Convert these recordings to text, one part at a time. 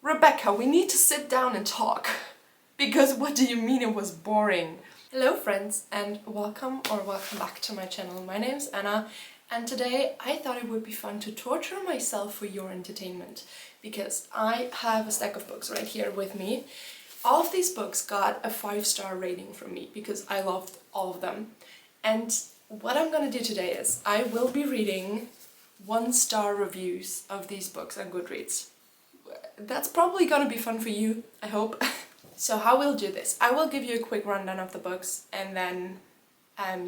Rebecca, we need to sit down and talk. Because what do you mean it was boring? Hello friends, and welcome back to my channel. My name's Anna, and today I thought it would be fun to torture myself for your entertainment, because I have a stack of books right here with me. All of these books got a 5-star rating from me because I loved all of them. And what I'm gonna do today is I will be reading 1-star reviews of these books on Goodreads. That's probably gonna be fun for you, I hope. So how we'll do this, I will give you a quick rundown of the books, and then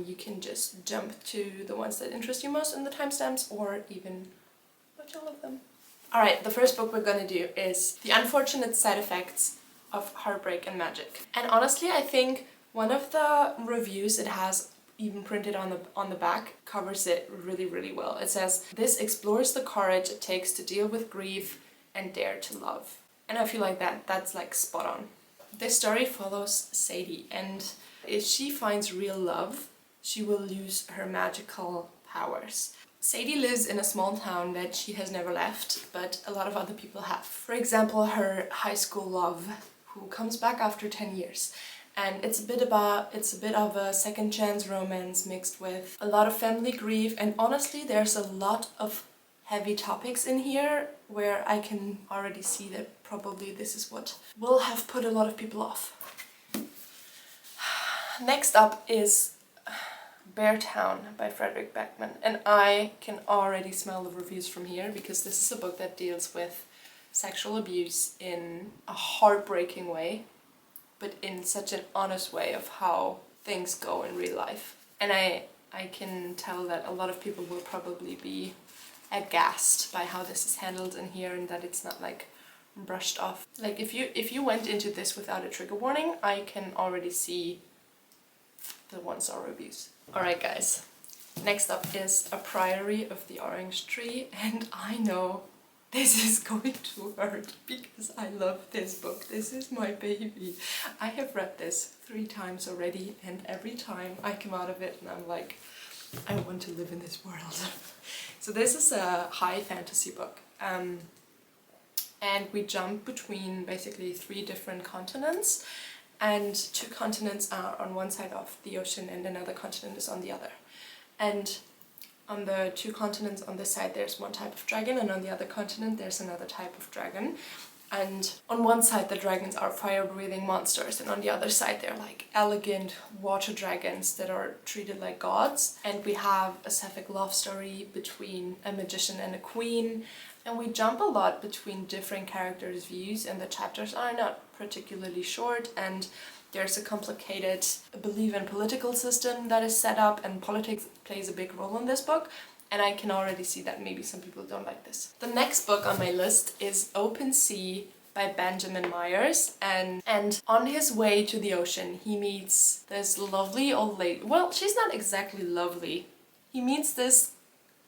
you can just jump to the ones that interest you most in the timestamps, or even watch all of them. Alright, the first book we're gonna do is The Unfortunate Side Effects of Heartbreak and Magic. And honestly, I think one of the reviews it has even printed on the back covers it really well. It says, "This explores the courage it takes to deal with grief and dare to love." And I feel like that's like spot on. This story follows Sadie, and if she finds real love, she will lose her magical powers. Sadie lives in a small town that she has never left, but a lot of other people have. For example, her high school love, who comes back after 10 years. And it's a bit of a second chance romance mixed with a lot of family grief, and honestly there's a lot of heavy topics in here where I can already see that probably this is what will have put a lot of people off. Next up is Beartown by Frederick Beckman, and I can already smell the reviews from here because this is a book that deals with sexual abuse in a heartbreaking way, but in such an honest way of how things go in real life. And I can tell that a lot of people will probably be aghast by how this is handled in here, and that it's not like brushed off. Like if you went into this without a trigger warning, I can already see the 1-star reviews. Alright guys, next up is A Priory of the Orange Tree, and I know this is going to hurt because I love this book. This is my baby. I have read this 3 times already, and every time I come out of it and I'm like, I want to live in this world. So this is a high fantasy book, and we jump between basically 3 different continents, and 2 continents are on one side of the ocean and another continent is on the other. And on the 2 continents on this side there's one type of dragon, and on the other continent there's another type of dragon. And on one side the dragons are fire-breathing monsters, and on the other side they're like elegant water dragons that are treated like gods. And we have a sapphic love story between a magician and a queen, and we jump a lot between different characters' views, and the chapters are not particularly short, and there's a complicated belief in political system that is set up, and politics plays a big role in this book. And I can already see that maybe some people don't like this. The next book on my list is Open Sea by Benjamin Myers, and on his way to the ocean he meets this lovely old lady. Well, she's not exactly lovely. He meets this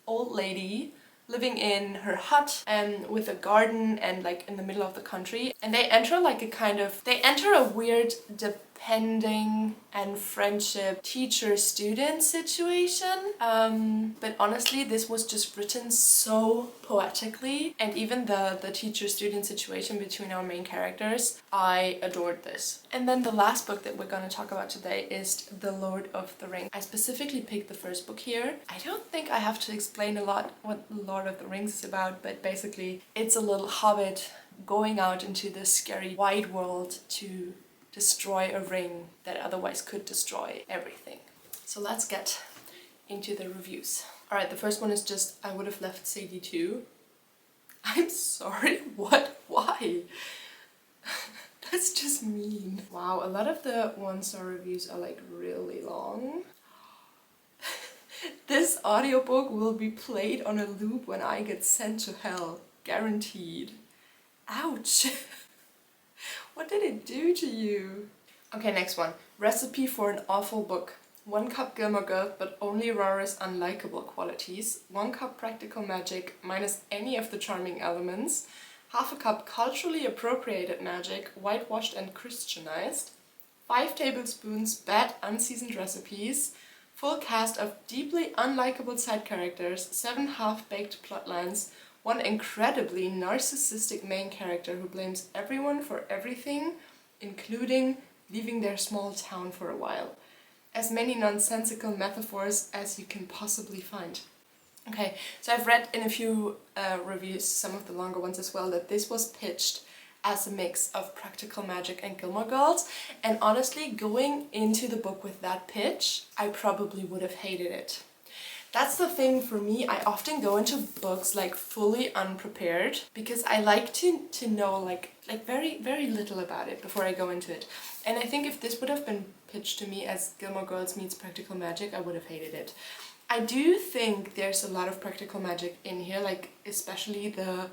old lady living in her hut and with a garden and like in the middle of the country, and they enter a weird depending and friendship teacher-student situation, but honestly this was just written so poetically, and even the teacher-student situation between our main characters, I adored this. And then the last book that we're going to talk about today is The Lord of the Rings. I specifically picked the first book here. I don't think I have to explain a lot what The Lord of the Rings is about, but basically it's a little hobbit going out into the scary wide world to destroy a ring that otherwise could destroy everything. So let's get into the reviews. Alright, the first one is just, I would have left Sadie too. I'm sorry, what? Why? That's just mean. Wow, a lot of the 1-star reviews are like really long. This audiobook will be played on a loop when I get sent to hell. Guaranteed. Ouch! What did it do to you? Okay, next one. Recipe for an Awful Book. 1 cup Gilmore Girls, but only Rora's unlikable qualities. 1 cup practical magic, minus any of the charming elements. Half a cup culturally appropriated magic, whitewashed and Christianized. 5 tablespoons bad unseasoned recipes. Full cast of deeply unlikable side characters. 7 half-baked plotlines. One incredibly narcissistic main character who blames everyone for everything, including leaving their small town for a while. As many nonsensical metaphors as you can possibly find. Okay, so I've read in a few reviews, some of the longer ones as well, that this was pitched as a mix of Practical Magic and Gilmore Girls, and honestly, going into the book with that pitch, I probably would have hated it. That's the thing for me, I often go into books like fully unprepared because I like to know like very little about it before I go into it. And I think if this would have been pitched to me as Gilmore Girls meets Practical Magic, I would have hated it. I do think there's a lot of practical magic in here, like especially the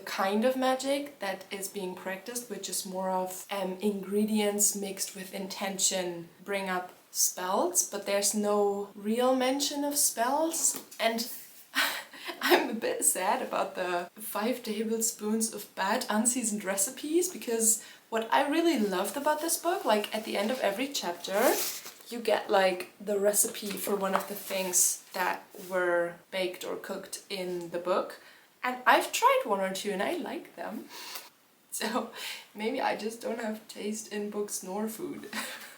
kind of magic that is being practiced, which is more of ingredients mixed with intention bring up spells, but there's no real mention of spells. And I'm a bit sad about the 5 tablespoons of bad unseasoned recipes, because what I really loved about this book, like at the end of every chapter, you get like the recipe for one of the things that were baked or cooked in the book. And I've tried 1 or 2 and I like them. So maybe I just don't have taste in books nor food.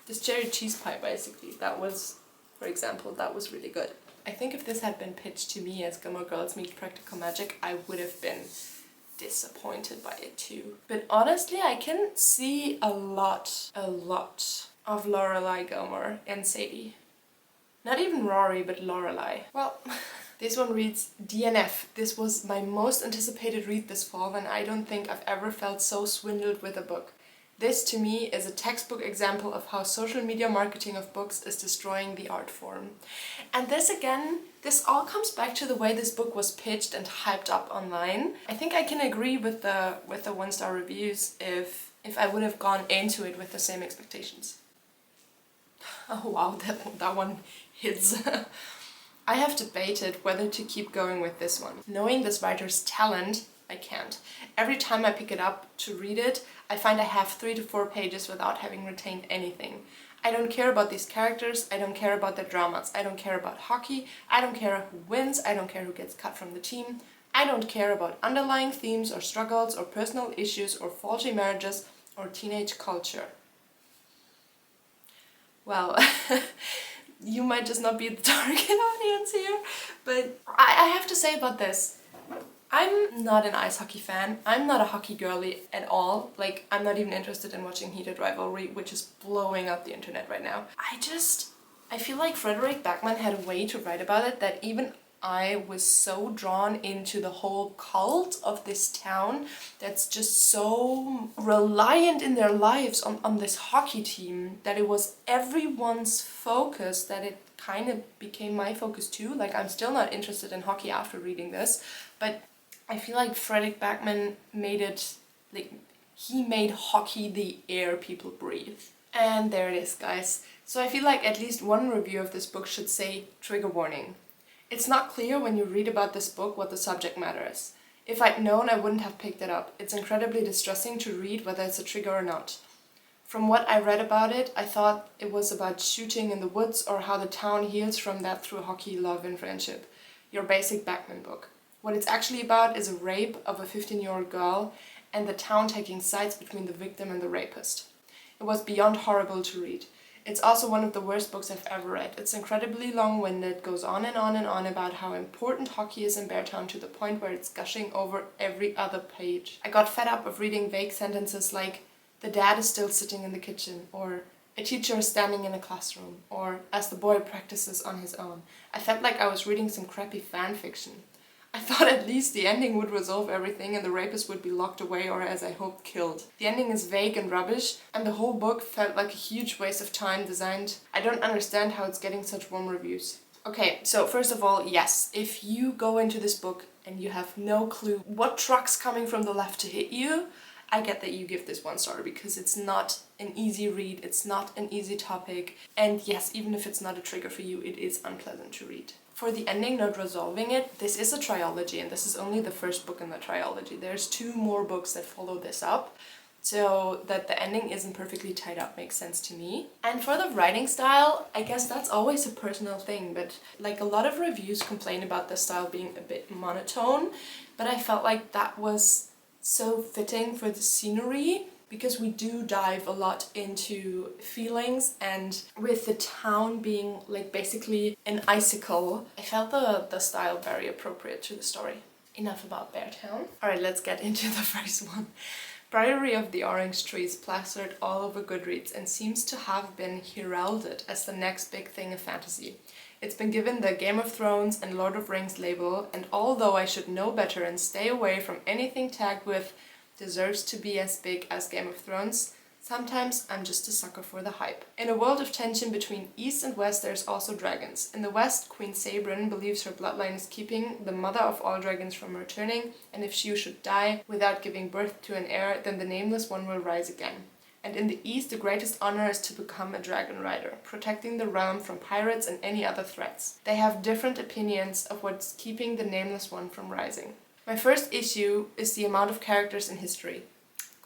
This cherry cheese pie basically, that was, for example, that was really good. I think if this had been pitched to me as Gilmore Girls meets Practical Magic, I would have been disappointed by it too. But honestly, I can see a lot of Lorelai Gilmore and Sadie. Not even Rory, but Lorelai. Well, this one reads DNF. This was my most anticipated read this fall, and I don't think I've ever felt so swindled with a book. This, to me, is a textbook example of how social media marketing of books is destroying the art form. And this again, this all comes back to the way this book was pitched and hyped up online. I think I can agree with the 1-star reviews if I would have gone into it with the same expectations. Oh wow, that one hits. I have debated whether to keep going with this one. Knowing this writer's talent, I can't. Every time I pick it up to read it, I find I have 3 to 4 pages without having retained anything. I don't care about these characters, I don't care about their dramas, I don't care about hockey, I don't care who wins, I don't care who gets cut from the team, I don't care about underlying themes or struggles or personal issues or faulty marriages or teenage culture. Well, you might just not be the target audience here, but I have to say about this. I'm not an ice hockey fan. I'm not a hockey girly at all. Like, I'm not even interested in watching Heated Rivalry, which is blowing up the internet right now. I feel like Frederick Backman had a way to write about it that even I was so drawn into the whole cult of this town that's just so reliant in their lives on this hockey team that it was everyone's focus, that it kind of became my focus too. Like, I'm still not interested in hockey after reading this, but I feel like Frederick Backman made it, like, he made hockey the air people breathe. And there it is, guys. So I feel like at least one review of this book should say, trigger warning. It's not clear when you read about this book what the subject matter is. If I'd known, I wouldn't have picked it up. It's incredibly distressing to read whether it's a trigger or not. From what I read about it, I thought it was about shooting in the woods or how the town heals from that through hockey, love and friendship. Your basic Backman book. What it's actually about is a rape of a 15-year-old girl and the town taking sides between the victim and the rapist. It was beyond horrible to read. It's also one of the worst books I've ever read. It's incredibly long-winded, goes on and on and on about how important hockey is in Beartown to the point where it's gushing over every other page. I got fed up of reading vague sentences like, the dad is still sitting in the kitchen, or a teacher is standing in a classroom, or as the boy practices on his own. I felt like I was reading some crappy fan fiction. I thought at least the ending would resolve everything and the rapist would be locked away or, as I hoped, killed. The ending is vague and rubbish, and the whole book felt like a huge waste of time designed. I don't understand how it's getting such warm reviews. Okay, so first of all, yes, if you go into this book and you have no clue what truck's coming from the left to hit you, I get that you give this 1 star because it's not an easy read, it's not an easy topic, and yes, even if it's not a trigger for you, it is unpleasant to read. For the ending not resolving it, this is a trilogy and this is only the first book in the trilogy. There's 2 more books that follow this up, so that the ending isn't perfectly tied up makes sense to me. And for the writing style, I guess that's always a personal thing, but like a lot of reviews complain about the style being a bit monotone, but I felt like that was so fitting for the scenery, because we do dive a lot into feelings, and with the town being like basically an icicle, I felt the style very appropriate to the story. Enough about Beartown. Alright, let's get into the first one. Priory of the Orange Tree is plastered all over Goodreads and seems to have been heralded as the next big thing of fantasy. It's been given the Game of Thrones and Lord of Rings label, and although I should know better and stay away from anything tagged with deserves to be as big as Game of Thrones, sometimes I'm just a sucker for the hype. In a world of tension between East and West, there's also dragons. In the West, Queen Sabrin believes her bloodline is keeping the mother of all dragons from returning, and if she should die without giving birth to an heir, then the Nameless One will rise again. And in the East, the greatest honor is to become a dragon rider, protecting the realm from pirates and any other threats. They have different opinions of what's keeping the Nameless One from rising. My first issue is the amount of characters in history.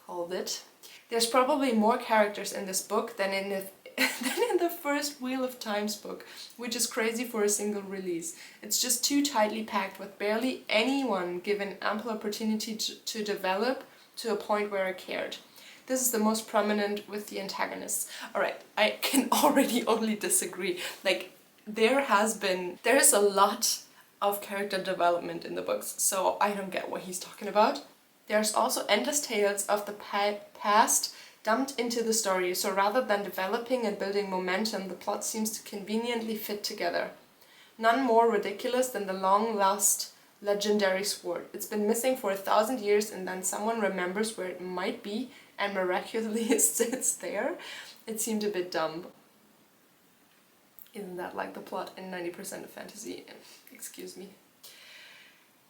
Called it. There's probably more characters in this book than in the first Wheel of Times book, which is crazy for a single release. It's just too tightly packed, with barely anyone given ample opportunity to develop to a point where I cared. This is the most prominent with the antagonists. Alright, I can already only disagree. Like, there is a lot of character development in the books, so I don't get what he's talking about. There's also endless tales of the past dumped into the story, so rather than developing and building momentum, the plot seems to conveniently fit together. None more ridiculous than the long-lost legendary sword. It's been missing for 1,000 years, and then someone remembers where it might be and miraculously sits there. It seemed a bit dumb. Isn't that like the plot in 90% of fantasy? Excuse me.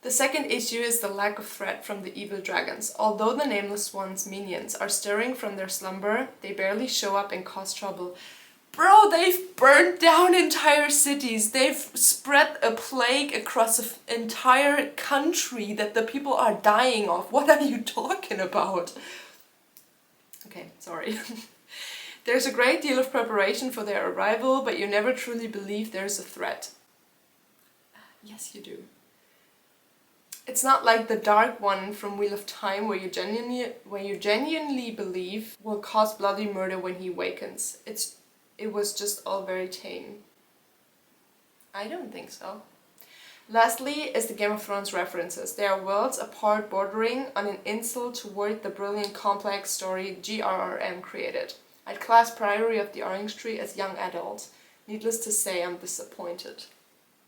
The second issue is the lack of threat from the evil dragons. Although the Nameless One's minions are stirring from their slumber, they barely show up and cause trouble. Bro, they've burned down entire cities. They've spread a plague across an entire country that the people are dying of. What are you talking about? Okay, sorry. There's a great deal of preparation for their arrival, but you never truly believe there's a threat. Yes, you do. It's not like the dark one from Wheel of Time where you genuinely believe will cause bloody murder when he awakens. It was just all very tame. I don't think so. Lastly is the Game of Thrones references. They are worlds apart, bordering on an insult toward the brilliant complex story GRRM created. I'd class Priory of the Orange Tree as young adult. Needless to say, I'm disappointed.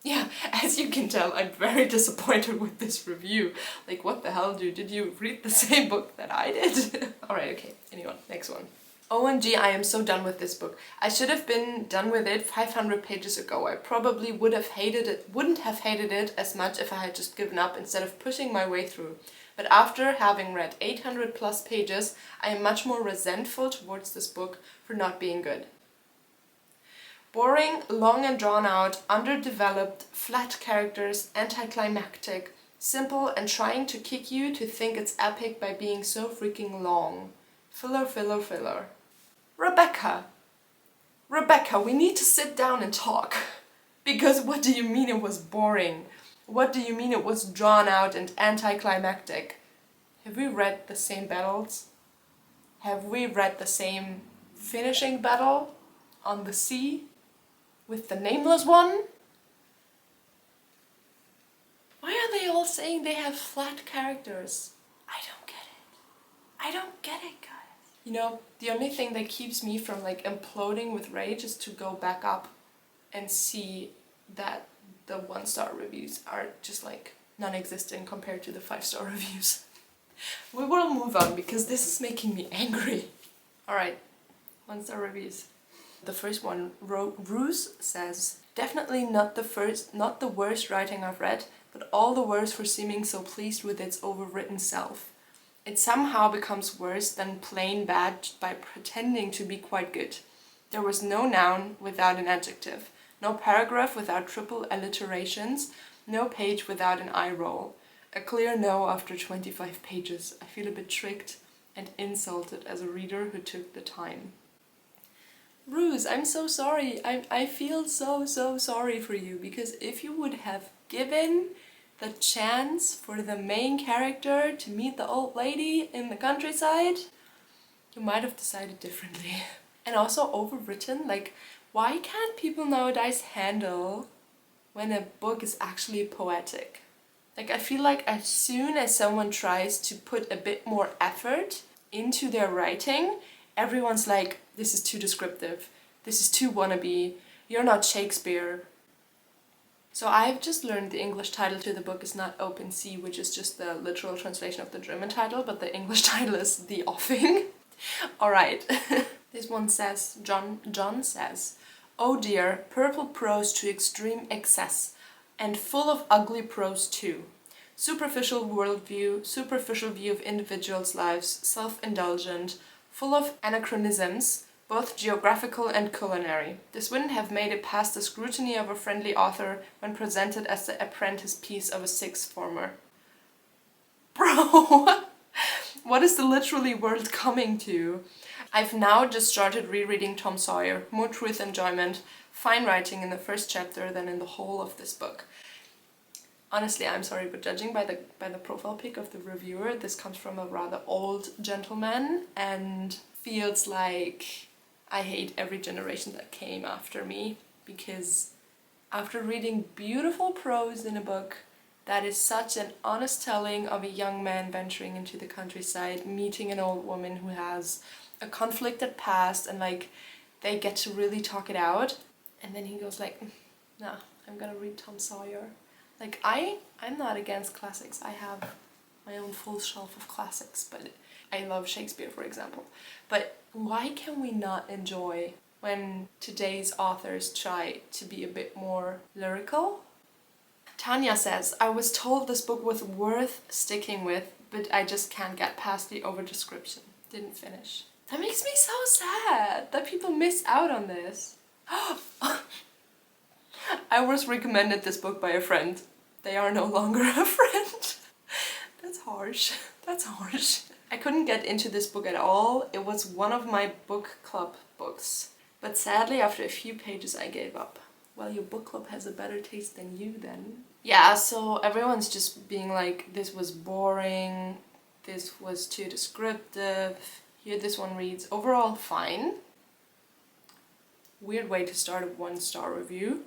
Yeah, as you can tell, I'm very disappointed with this review. Like, what the hell, dude? Did you read the same book that I did? Alright, okay. Anyway, next one. OMG, I am so done with this book. I should have been done with it 500 pages ago. I probably wouldn't have hated it as much if I had just given up instead of pushing my way through. But after having read 800 plus pages, I am much more resentful towards this book for not being good. Boring, long and drawn out, underdeveloped, flat characters, anticlimactic, simple and trying to kick you to think it's epic by being so freaking long. Filler, filler, filler. Rebecca, we need to sit down and talk. Because what do you mean it was boring? What do you mean it was drawn out and anticlimactic? Have we read the same battles? Have we read the same finishing battle on the sea? With the Nameless One? Why are they all saying they have flat characters? I don't get it. I don't get it, guys. You know, the only thing that keeps me from like imploding with rage is to go back up and see that the 1-star reviews are just like non-existent compared to the 5-star reviews. We will move on because this is making me angry. Alright, 1-star reviews. The first one, Ruse says, definitely not the worst writing I've read, but all the worse for seeming so pleased with its overwritten self. It somehow becomes worse than plain bad by pretending to be quite good. There was no noun without an adjective, no paragraph without triple alliterations, no page without an eye roll. A clear no after 25 pages. I feel a bit tricked and insulted as a reader who took the time. Ruse, I'm so sorry. I feel so sorry for you, because if you would have given the chance for the main character to meet the old lady in the countryside, you might have decided differently. And also overwritten, like, why can't people nowadays handle when a book is actually poetic? Like, I feel like as soon as someone tries to put a bit more effort into their writing, everyone's like, this is too descriptive, this is too wannabe, you're not Shakespeare. So I've just learned the English title to the book is not Open Sea, which is just the literal translation of the German title, but the English title is The Offing. Alright. This one says, John says, "Oh dear, purple prose to extreme excess, and full of ugly prose too. Superficial worldview, superficial view of individuals' lives, self-indulgent, full of anachronisms, both geographical and culinary. This wouldn't have made it past the scrutiny of a friendly author when presented as the apprentice piece of a sixth former." Bro, what is the literary world coming to? I've now just started rereading Tom Sawyer. More truth enjoyment, fine writing in the first chapter than in the whole of this book. Honestly, I'm sorry, but judging by the profile pic of the reviewer, this comes from a rather old gentleman and feels like I hate every generation that came after me, because after reading beautiful prose in a book that is such an honest telling of a young man venturing into the countryside, meeting an old woman who has a conflicted past, and like they get to really talk it out, and then he goes like, nah, I'm gonna read Tom Sawyer. Like, I'm not against classics. I have my own full shelf of classics, but I love Shakespeare, for example. But why can we not enjoy when today's authors try to be a bit more lyrical? Tanya says, "I was told this book was worth sticking with, but I just can't get past the over-description. Didn't finish." That makes me so sad that people miss out on this. I was recommended this book by a friend. They are no longer a friend. That's harsh. That's harsh. I couldn't get into this book at all. It was one of my book club books. But sadly, after a few pages, I gave up. Well, your book club has a better taste than you then. Yeah, so everyone's just being like, this was boring, this was too descriptive. Here this one reads, overall fine. Weird way to start a 1-star review.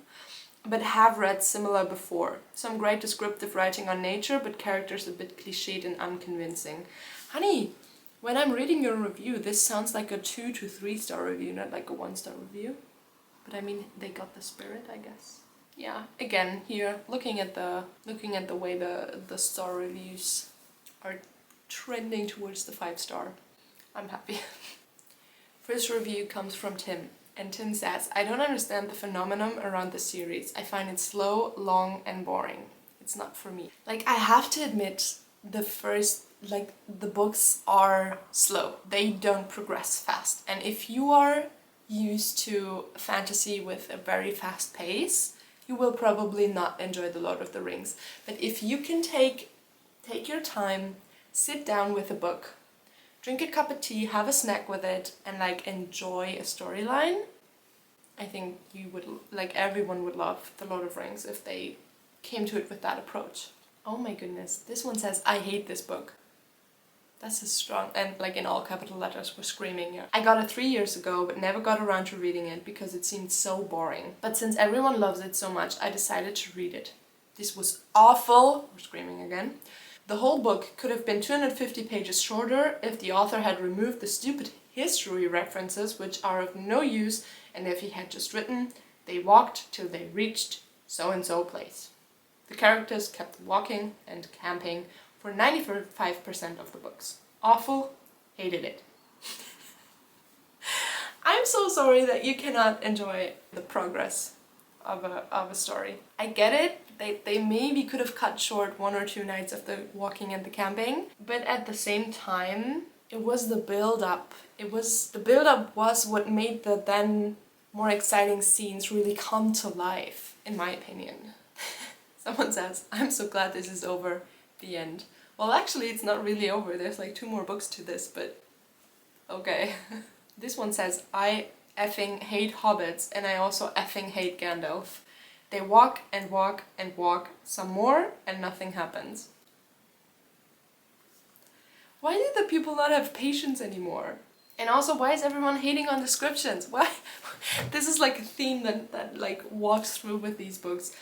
But have read similar before. Some great descriptive writing on nature, but characters a bit cliched and unconvincing. Honey, when I'm reading your review, this sounds like a 2 to 3-star review, not like a 1-star review. But I mean, they got the spirit, I guess. Yeah, again, here, looking at the way the star reviews are trending towards the 5-star. I'm happy. First review comes from Tim. And Tim says, "I don't understand the phenomenon around the series. I find it slow, long, and boring. It's not for me." Like, I have to admit, the books are slow. They don't progress fast. And if you are used to fantasy with a very fast pace, you will probably not enjoy The Lord of the Rings. But if you can take your time, sit down with a book, drink a cup of tea, have a snack with it, and like enjoy a storyline, I think you would, like, everyone would love The Lord of the Rings if they came to it with that approach. Oh my goodness, this one says, "I hate this book." That's a strong, and like in all capital letters, we're screaming here. "I got it 3 years ago, but never got around to reading it because it seemed so boring. But since everyone loves it so much, I decided to read it. This was awful." We're screaming again. "The whole book could have been 250 pages shorter if the author had removed the stupid history references which are of no use, and if he had just written, 'They walked till they reached so-and-so place.' The characters kept walking and camping for 95% of the books. Awful, hated it." I'm so sorry that you cannot enjoy the progress of a story. I get it. They maybe could have cut short 1 or 2 nights of the walking and the camping, but at the same time, it was the build-up. The build-up was what made the then more exciting scenes really come to life, in my opinion. Someone says, "I'm so glad this is over." The end. Well, actually, it's not really over. There's like 2 more books to this, but okay. This one says, "I effing hate hobbits, and I also effing hate Gandalf." They walk and walk and walk some more and nothing happens. Why do the people not have patience anymore? And also, why is everyone hating on descriptions? Why? This is like a theme that like walks through with these books.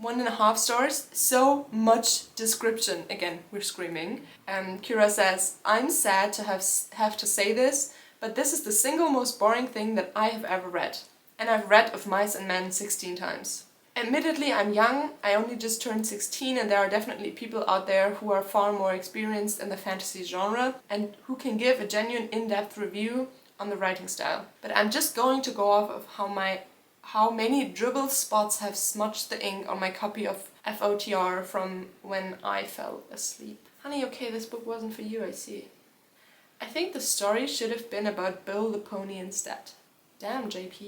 1.5 stars, so much description. Again, we're screaming. Kira says, I'm sad to have to say this, but this is the single most boring thing that I have ever read. And I've read Of Mice and Men 16 times. Admittedly, I'm young, I only just turned 16, and there are definitely people out there who are far more experienced in the fantasy genre and who can give a genuine in-depth review on the writing style. But I'm just going to go off of how many dribble spots have smudged the ink on my copy of FOTR from when I fell asleep. Honey, okay, this book wasn't for you, I see. I think the story should have been about Bill the pony instead. Damn, JP,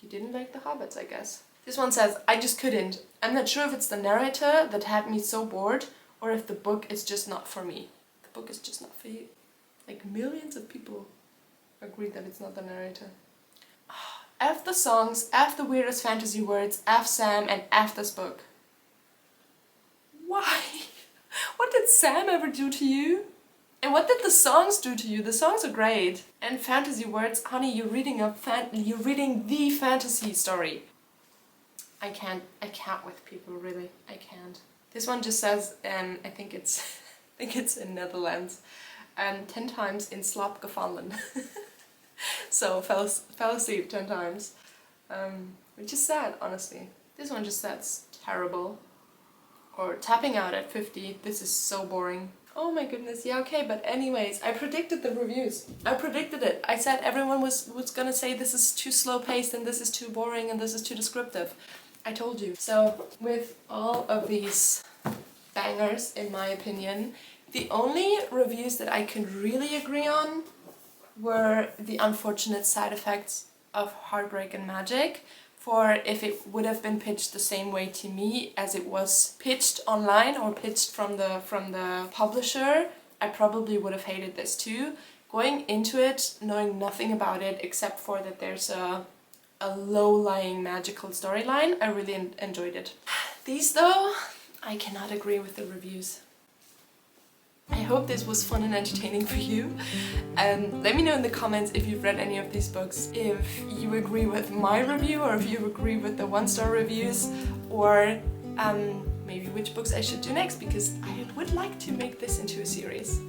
you didn't like the Hobbits, I guess. This one says, I just couldn't. I'm not sure if it's the narrator that had me so bored or if the book is just not for me. The book is just not for you. Like millions of people agree that it's not the narrator. F the songs, F the weirdest fantasy words, F Sam, and F this book. Why? What did Sam ever do to you? And what did the songs do to you? The songs are great. And fantasy words, honey, you're reading the fantasy story. I can't with people, really. I can't. This one just says, I think it's in Netherlands, 10 times in slaap gevallen. So fell asleep 10 times, which is sad, honestly. This one just says terrible, or tapping out at 50. This is so boring. Oh my goodness, yeah, okay, but anyways, I predicted the reviews. I predicted it. I said everyone was gonna say this is too slow paced and this is too boring and this is too descriptive. I told you. So with all of these bangers, in my opinion, the only reviews that I can really agree on were the unfortunate side effects of Heartbreak and Magic. For if it would have been pitched the same way to me as it was pitched online or pitched from the publisher, I probably would have hated this too. Going into it, knowing nothing about it except for that there's a low-lying magical storyline, I really enjoyed it. These though, I cannot agree with the reviews. I hope this was fun and entertaining for you. Let me know in the comments if you've read any of these books, if you agree with my review or if you agree with the 1-star reviews, or maybe which books I should do next, because I would like to make this into a series.